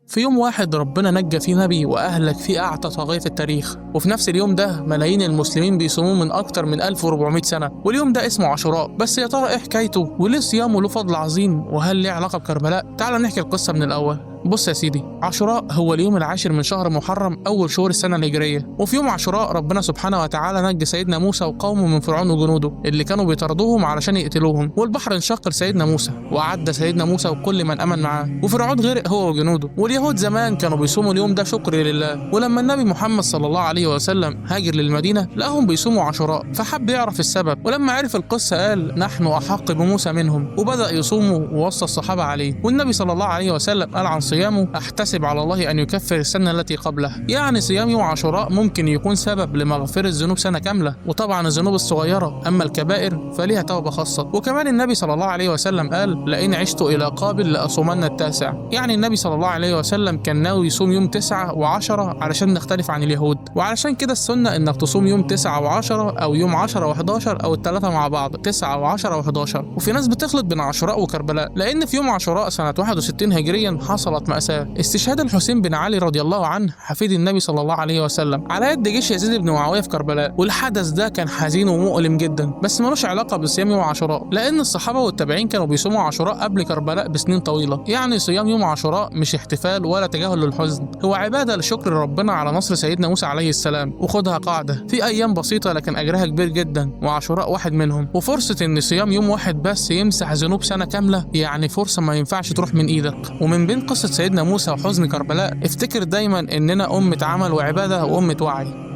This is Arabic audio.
في يوم واحد ربنا نجى فيه نبي وأهلك فيه أعتى طاغية في التاريخ، وفي نفس اليوم ده ملايين المسلمين بيصوموه من أكتر من 1400 سنة، واليوم ده اسمه عاشوراء. بس يا ترى إيه حكايته؟ وليه صيامه له فضل عظيم؟ وهل ليه علاقة بكربلاء؟ تعال نحكي القصة من الأول. بص يا سيدي، عاشوراء هو اليوم العاشر من شهر محرم أول شهور السنة الهجرية، وفي يوم عاشوراء ربنا سبحانه وتعالى نجى سيدنا موسى وقومه من فرعون وجنوده اللي كانوا بيطاردوهم علشان يقتلوهم، والبحر انشق لسيدنا موسى وعدى سيدنا موسى وكل من آمن معاه، وفرعون غرق هو وجنوده. واليهود زمان كانوا بيصوموا اليوم ده شكر لله، ولما النبي محمد صلى الله عليه وسلم هاجر للمدينة لقاهم بيصوموا عاشوراء، فحب يعرف السبب، ولما عرف القصة قال نحن أحق بموسى منهم، وبدأ يصوموا ووصى الصحابة عليه. والنبي صلى الله عليه وسلم قال عن صيامه احتسب على الله ان يكفر السنه التي قبله، يعني صيام يوم عاشوراء ممكن يكون سبب لمغفره ذنوب سنه كامله، وطبعا الذنوب الصغيره، اما الكبائر فليها توبه خاصه. وكمان النبي صلى الله عليه وسلم قال لئن عشت الى قابل لاصومن التاسع، يعني النبي صلى الله عليه وسلم كان ناوي يصوم يوم 9 و10 علشان نختلف عن اليهود، وعلشان كده السنه انك تصوم يوم 9 و10 او يوم 10 و11 او الثلاثه مع بعض 9 و10 و11. وفي ناس بتخلط بين عاشوراء وكربلاء، لان في يوم عاشوراء سنه 61 هجريا حصلت مأساة، استشهاد الحسين بن علي رضي الله عنه حفيد النبي صلى الله عليه وسلم على يد جيش يزيد بن معاوية في كربلاء. والحدث ده كان حزين ومؤلم جدا، بس ملوش علاقة بصيام يوم عاشوراء، لأن الصحابة والتابعين كانوا بيصوموا عاشوراء قبل كربلاء بسنين طويلة. يعني صيام يوم عاشوراء مش احتفال ولا تجاهل للحزن، هو عبادة لشكر ربنا على نصر سيدنا موسى عليه السلام. وخدها قاعدة، في أيام بسيطة لكن أجرها كبير جدا، وعاشوراء واحد منهم. وفرصة إن صيام يوم واحد بس يمسح ذنوب سنة كاملة، يعني فرصة ما ينفعش تروح من إيدك. ومن بين قصة سيدنا موسى وحزن كربلاء افتكر دايما اننا أمة عمل وعبادة وأمة وعي.